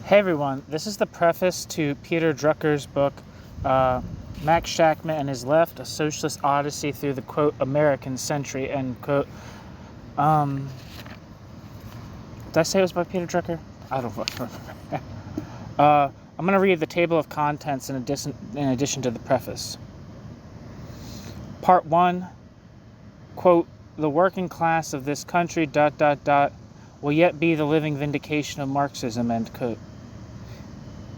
Hey everyone, this is the preface to Peter Drucker's book, Max Shachtman and His Left, A Socialist Odyssey Through the, quote, American Century, end quote. Did I say it was by Peter Drucker? I don't remember. I'm going to read the table of contents in addition to the preface. Part 1, quote, the working class of this country, ... will yet be the living vindication of Marxism, end quote.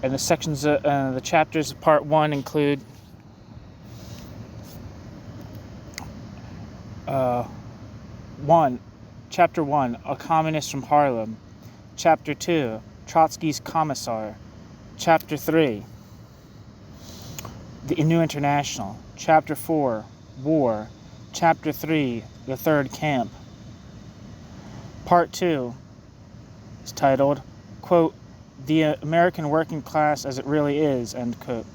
And the sections, the chapters of Part 1 include Chapter 1, A Communist from Harlem. Chapter 2, Trotsky's Commissar. Chapter 3, The New International. Chapter 4, War. Chapter 3, The Third Camp. Part 2 is titled, quote, The American Working Class as It Really Is, end quote.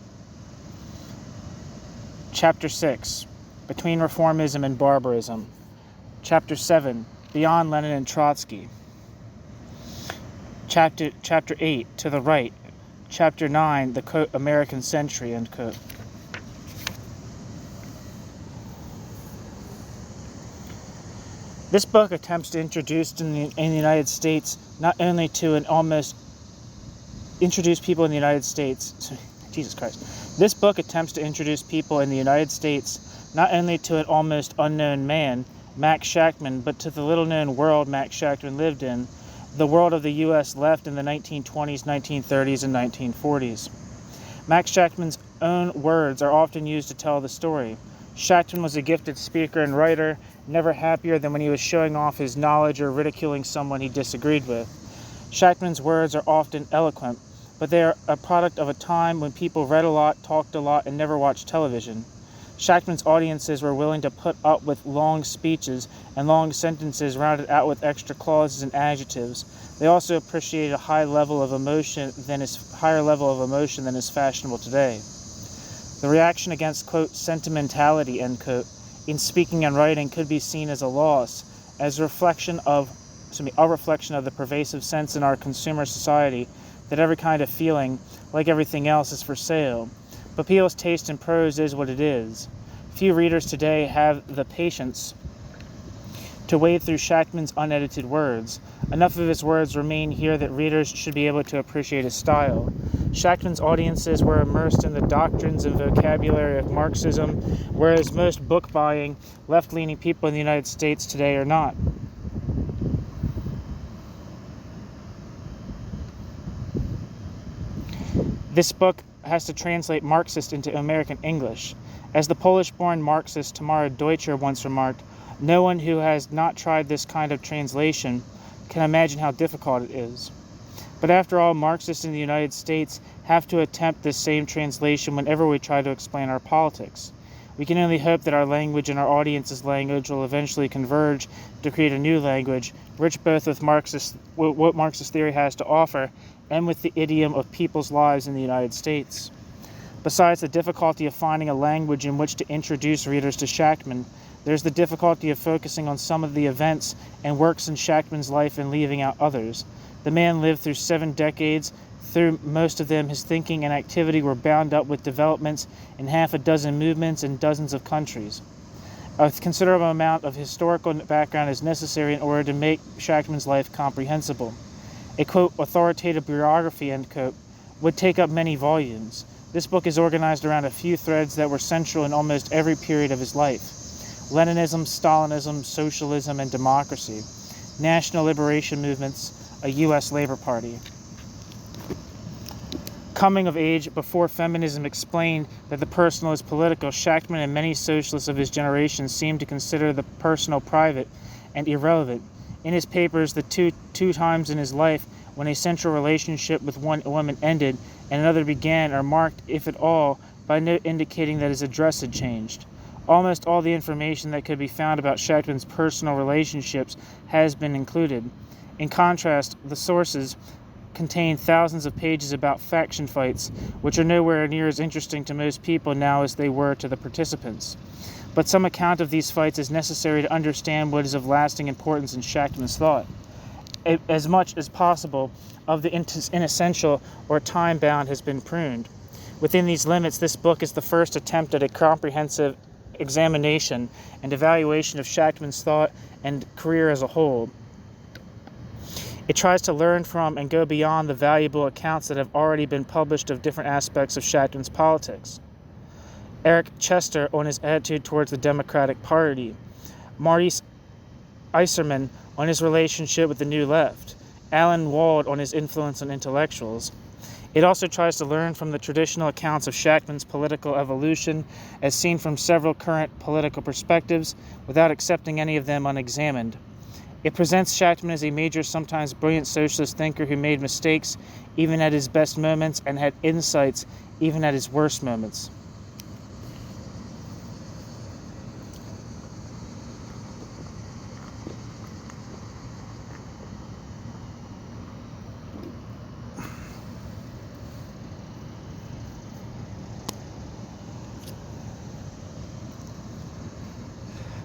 Chapter 6, Between Reformism and Barbarism. Chapter 7, Beyond Lenin and Trotsky. Chapter 8, To the Right. Chapter 9, The quote, American Century, end quote. This book attempts to introduce in the United States not only to an almost introduce people in the United States. Jesus Christ. This book attempts to introduce people in the United States not only to an almost unknown man, Max Shachtman, but to the little-known world Max Shachtman lived in, the world of the U.S. left in the 1920s, 1930s, and 1940s. Max Shachtman's own words are often used to tell the story. Shachtman was a gifted speaker and writer, never happier than when he was showing off his knowledge or ridiculing someone he disagreed with. Shachtman's words are often eloquent, but they are a product of a time when people read a lot, talked a lot, and never watched television. Shachtman's audiences were willing to put up with long speeches and long sentences rounded out with extra clauses and adjectives. They also appreciated a higher level of emotion than is fashionable today. The reaction against, quote, sentimentality, end quote, in speaking and writing could be seen as a loss, as a reflection of the pervasive sense in our consumer society that every kind of feeling, like everything else, is for sale. But people's taste in prose is what it is. Few readers today have the patience to wade through Shachtman's unedited words. Enough of his words remain here that readers should be able to appreciate his style. Shachtman's audiences were immersed in the doctrines and vocabulary of Marxism, whereas most book-buying, left-leaning people in the United States today are not. This book has to translate Marxist into American English. As the Polish-born Marxist Tamara Deutscher once remarked, no one who has not tried this kind of translation can imagine how difficult it is. But after all, Marxists in the United States have to attempt this same translation whenever we try to explain our politics. We can only hope that our language and our audience's language will eventually converge to create a new language, rich both with what Marxist theory has to offer and with the idiom of people's lives in the United States. Besides the difficulty of finding a language in which to introduce readers to Shachtman, there's the difficulty of focusing on some of the events and works in Shachtman's life and leaving out others. The man lived through 7 decades. Through most of them, his thinking and activity were bound up with developments in half a dozen movements in dozens of countries. A considerable amount of historical background is necessary in order to make Shachtman's life comprehensible. A, quote, authoritative biography, end quote, would take up many volumes. This book is organized around a few threads that were central in almost every period of his life. Leninism, Stalinism, socialism, and democracy. National liberation movements, a U.S. Labor Party. Coming of age before feminism explained that the personal is political, Shachtman and many socialists of his generation seemed to consider the personal private and irrelevant. In his papers, the two times in his life when a central relationship with one woman ended and another began are marked, if at all, by note indicating that his address had changed. Almost all the information that could be found about Shachtman's personal relationships has been included. In contrast, the sources contain thousands of pages about faction fights, which are nowhere near as interesting to most people now as they were to the participants. But some account of these fights is necessary to understand what is of lasting importance in Shachtman's thought. as much as possible of the inessential or time-bound has been pruned. Within these limits, this book is the first attempt at a comprehensive examination and evaluation of Shachtman's thought and career as a whole. It tries to learn from and go beyond the valuable accounts that have already been published of different aspects of Shachtman's politics. Eric Chester on his attitude towards the Democratic Party, Maurice Eiserman on his relationship with the New Left, Alan Wald on his influence on intellectuals. It also tries to learn from the traditional accounts of Shachtman's political evolution as seen from several current political perspectives without accepting any of them unexamined. It presents Shachtman as a major, sometimes brilliant socialist thinker who made mistakes even at his best moments and had insights even at his worst moments.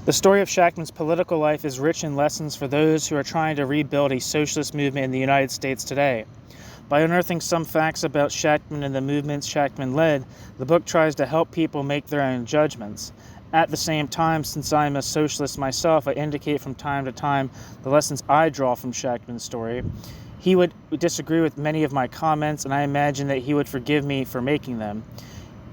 The story of Shachtman's political life is rich in lessons for those who are trying to rebuild a socialist movement in the United States today. By unearthing some facts about Shachtman and the movements Shachtman led, the book tries to help people make their own judgments. At the same time, since I am a socialist myself, I indicate from time to time the lessons I draw from Shachtman's story. He would disagree with many of my comments, and I imagine that he would forgive me for making them.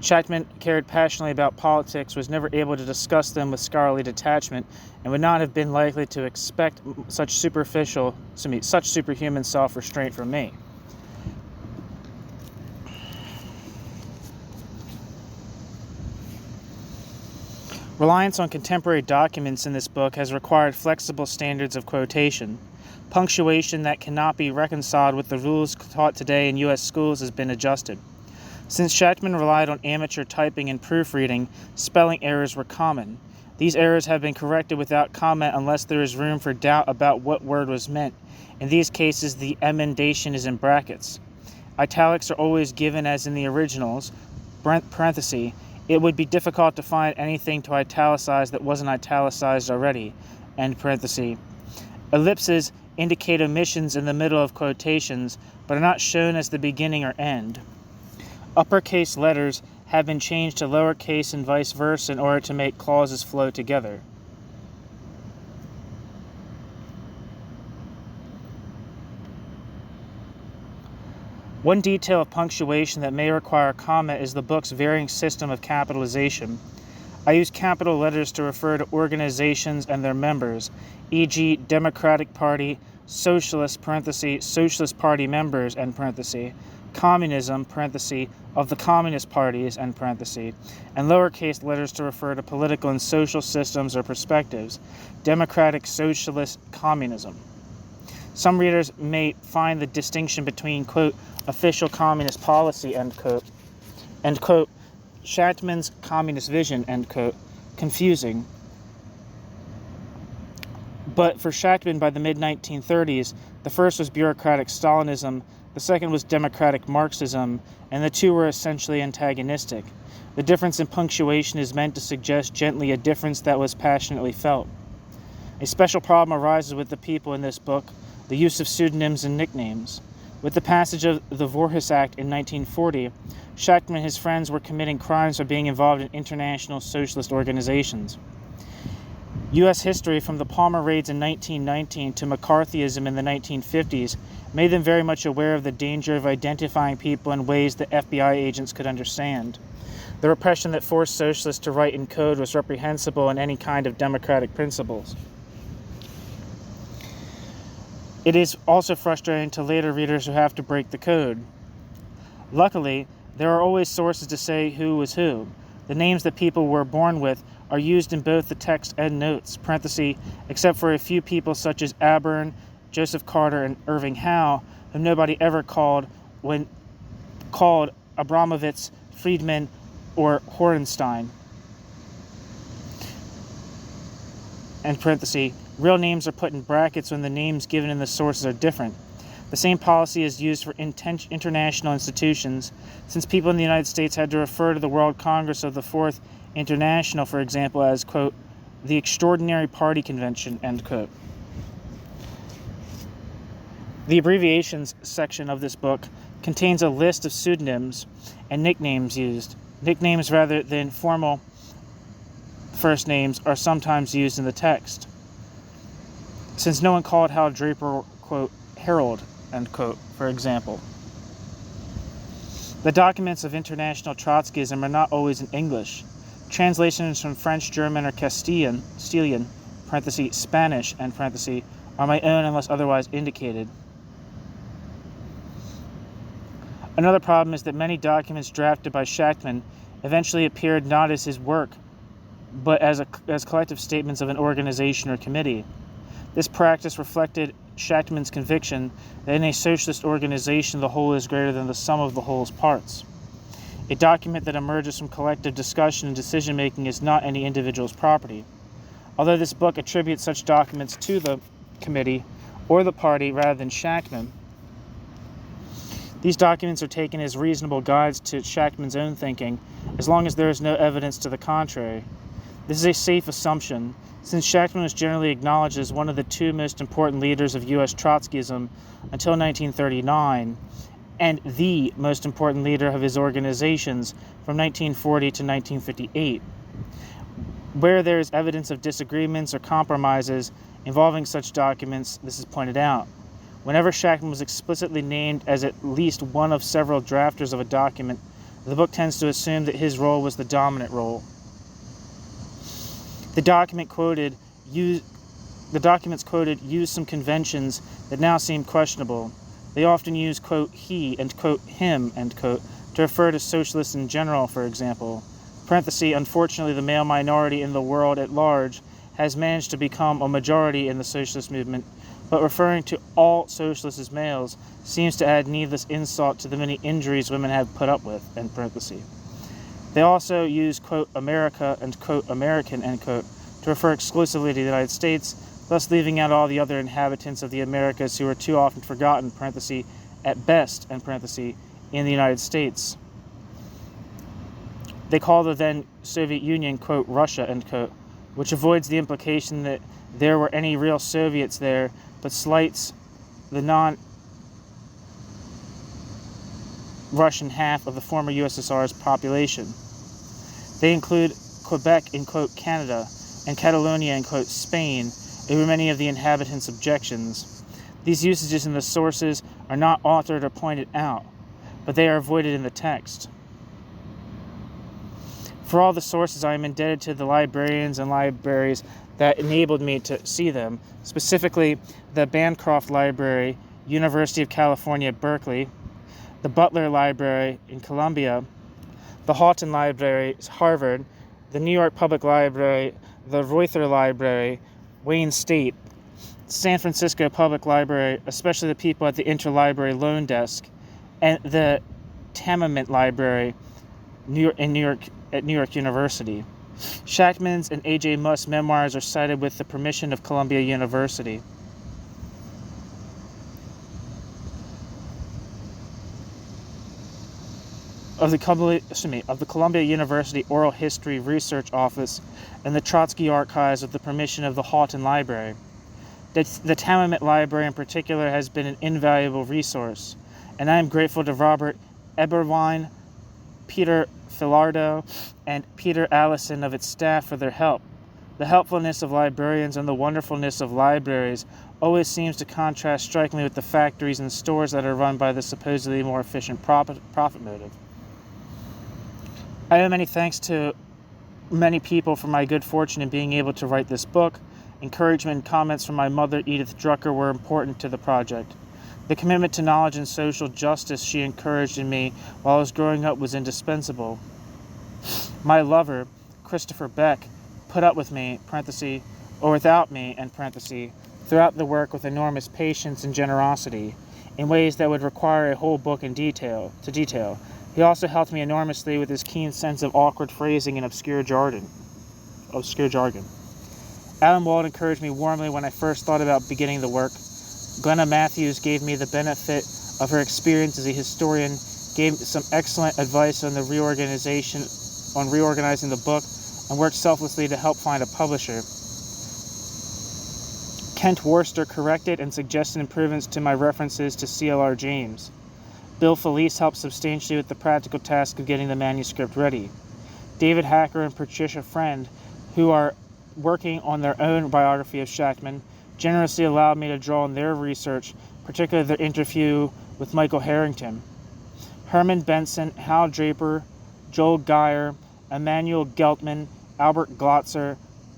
Shachtman cared passionately about politics, was never able to discuss them with scholarly detachment, and would not have been likely to expect such superhuman self-restraint from me. Reliance on contemporary documents in this book has required flexible standards of quotation. Punctuation that cannot be reconciled with the rules taught today in U.S. schools has been adjusted. Since Shachtman relied on amateur typing and proofreading, spelling errors were common. These errors have been corrected without comment unless there is room for doubt about what word was meant. In these cases, the emendation is in brackets. Italics are always given as in the originals, parenthesis. It would be difficult to find anything to italicize that wasn't italicized already, end parenthesis. Ellipses indicate omissions in the middle of quotations, but are not shown as the beginning or end. Uppercase letters have been changed to lowercase and vice versa in order to make clauses flow together. One detail of punctuation that may require comment is the book's varying system of capitalization. I use capital letters to refer to organizations and their members, e.g. Democratic Party, Socialist, parenthesis, Socialist Party members, end parenthesis, Communism, parenthesis, of the Communist parties, end parenthesis, and lowercase letters to refer to political and social systems or perspectives, Democratic, Socialist, Communism. Some readers may find the distinction between, quote, official communist policy, end quote, Shachtman's communist vision, end quote, confusing. But for Shachtman, by the mid-1930s, the first was bureaucratic Stalinism, the second was democratic Marxism, and the two were essentially antagonistic. The difference in punctuation is meant to suggest gently a difference that was passionately felt. A special problem arises with the people in this book, the use of pseudonyms and nicknames. With the passage of the Voorhis Act in 1940, Shachtman and his friends were committing crimes for being involved in international socialist organizations. U.S. history from the Palmer raids in 1919 to McCarthyism in the 1950s made them very much aware of the danger of identifying people in ways that FBI agents could understand. The repression that forced socialists to write in code was reprehensible in any kind of democratic principles. It is also frustrating to later readers who have to break the code. Luckily, there are always sources to say who was who. The names that people were born with are used in both the text and notes, parenthesis, except for a few people such as Aburn, Joseph Carter, and Irving Howe, whom nobody ever called when called Abramovitz, Friedman, or Horenstein. And parenthesis, real names are put in brackets when the names given in the sources are different. The same policy is used for international institutions, since people in the United States had to refer to the World Congress of the Fourth International, for example, as, quote, the Extraordinary Party Convention, end quote. The abbreviations section of this book contains a list of pseudonyms and nicknames used. Nicknames rather than formal first names are sometimes used in the text. Since no one called Hal Draper, quote, Harold, end quote, for example. The documents of international Trotskyism are not always in English. Translations from French, German, or Castilian, parenthesis, Spanish, end parenthesis, are my own unless otherwise indicated. Another problem is that many documents drafted by Shachtman eventually appeared not as his work, but as collective statements of an organization or committee. This practice reflected Shachtman's conviction that in a socialist organization the whole is greater than the sum of the whole's parts. A document that emerges from collective discussion and decision-making is not any individual's property. Although this book attributes such documents to the committee or the party rather than Shachtman, these documents are taken as reasonable guides to Shachtman's own thinking, as long as there is no evidence to the contrary. This is a safe assumption, since Shachtman was generally acknowledged as one of the two most important leaders of U.S. Trotskyism until 1939, and the most important leader of his organizations from 1940 to 1958. Where there is evidence of disagreements or compromises involving such documents, this is pointed out. Whenever Shachtman was explicitly named as at least one of several drafters of a document, the book tends to assume that his role was the dominant role. The documents quoted use some conventions that now seem questionable. They often use, quote, he and, quote, him, end quote, to refer to socialists in general, for example. Parenthesis, unfortunately, the male minority in the world at large has managed to become a majority in the socialist movement, but referring to all socialists as males seems to add needless insult to the many injuries women have put up with, end parenthesis. They also use, quote, America and, quote, American, end quote, to refer exclusively to the United States, thus leaving out all the other inhabitants of the Americas who are too often forgotten, parenthesis, at best, end parenthesis, in the United States. They call the then Soviet Union, quote, Russia, end quote, which avoids the implication that there were any real Soviets there, but slights the non-Russian half of the former USSR's population. They include Quebec in, quote, Canada, and Catalonia in, quote, Spain, over many of the inhabitants' objections. These usages in the sources are not authored or pointed out, but they are avoided in the text. For all the sources, I am indebted to the librarians and libraries that enabled me to see them, specifically the Bancroft Library, University of California, Berkeley, the Butler Library in Columbia, the Houghton Library, Harvard, the New York Public Library, the Reuther Library, Wayne State, San Francisco Public Library, especially the people at the Interlibrary Loan Desk, and the Tamiment Library at New York University. Shachtman's and A.J. Musk's memoirs are cited with the permission of Columbia University. Of the Columbia University Oral History Research Office and the Trotsky Archives with the permission of the Houghton Library. The Tamiment Library in particular has been an invaluable resource, and I am grateful to Robert Eberwein, Peter Filardo, and Peter Allison of its staff for their help. The helpfulness of librarians and the wonderfulness of libraries always seems to contrast strikingly with the factories and stores that are run by the supposedly more efficient profit motive. I owe many thanks to many people for my good fortune in being able to write this book. Encouragement and comments from my mother, Edith Drucker, were important to the project. The commitment to knowledge and social justice she encouraged in me while I was growing up was indispensable. My lover, Christopher Beck, put up with me, parenthesis, or without me, end parenthesis, throughout the work with enormous patience and generosity, in ways that would require a whole book to detail. He also helped me enormously with his keen sense of awkward phrasing and obscure jargon. Alan Wald encouraged me warmly when I first thought about beginning the work. Glenna Matthews gave me the benefit of her experience as a historian, gave some excellent advice on reorganizing the book, and worked selflessly to help find a publisher. Kent Worcester corrected and suggested improvements to my references to C.L.R. James. Bill Felice helped substantially with the practical task of getting the manuscript ready. David Hacker and Patricia Friend, who are working on their own biography of Shachtman, generously allowed me to draw on their research, particularly their interview with Michael Harrington. Herman Benson, Hal Draper, Joel Geyer, Emmanuel Geltman, Albert Glotzer,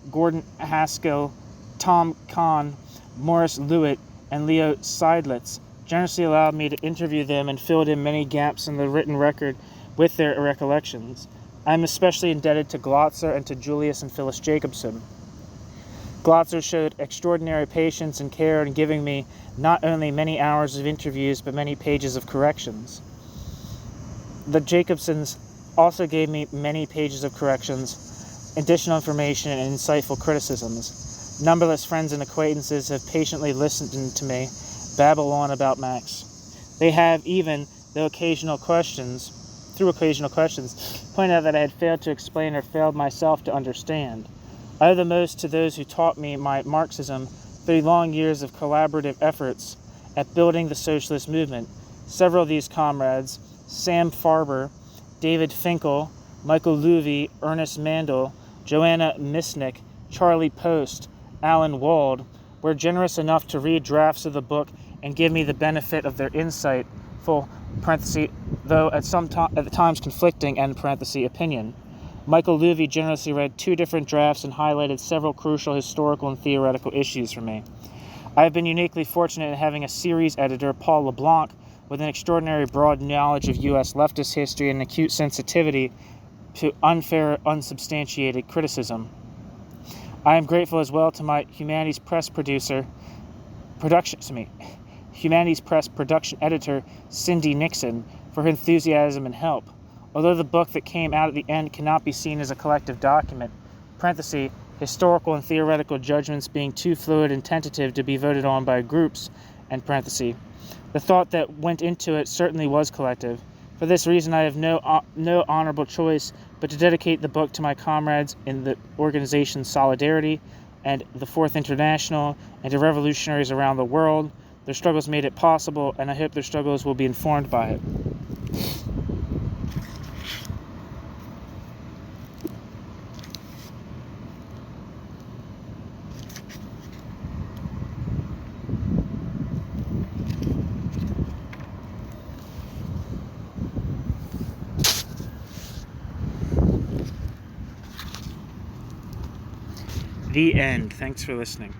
Gordon Haskell, Tom Kahn, Morris Lewitt, and Leo Seidlitz generously allowed me to interview them and filled in many gaps in the written record with their recollections. I am especially indebted to Glotzer and to Julius and Phyllis Jacobson. Glotzer showed extraordinary patience and care in giving me not only many hours of interviews, but many pages of corrections. The Jacobsons also gave me many pages of corrections, additional information, and insightful criticisms. Numberless friends and acquaintances have patiently listened to me babble on about Max. They have even, through occasional questions, pointed out that I had failed to explain or failed myself to understand. I owe the most to those who taught me my Marxism through long years of collaborative efforts at building the socialist movement. Several of these comrades, Sam Farber, David Finkel, Michael Louvy, Ernest Mandel, Joanna Misnick, Charlie Post, Alan Wald, were generous enough to read drafts of the book and give me the benefit of their insightful, though at times conflicting, opinion. Michael Louvy generously read 2 different drafts and highlighted several crucial historical and theoretical issues for me. I have been uniquely fortunate in having a series editor, Paul LeBlanc, with an extraordinary broad knowledge of U.S. leftist history and acute sensitivity to unfair, unsubstantiated criticism. I am grateful as well to my Humanities Press production editor, Cindy Nixon, for her enthusiasm and help. Although the book that came out at the end cannot be seen as a collective document, historical and theoretical judgments being too fluid and tentative to be voted on by groups, the thought that went into it certainly was collective. For this reason, I have no honorable choice but to dedicate the book to my comrades in the organization Solidarity and the Fourth International and to revolutionaries around the world. Their struggles made it possible, and I hope their struggles will be informed by it. The end. Thanks for listening.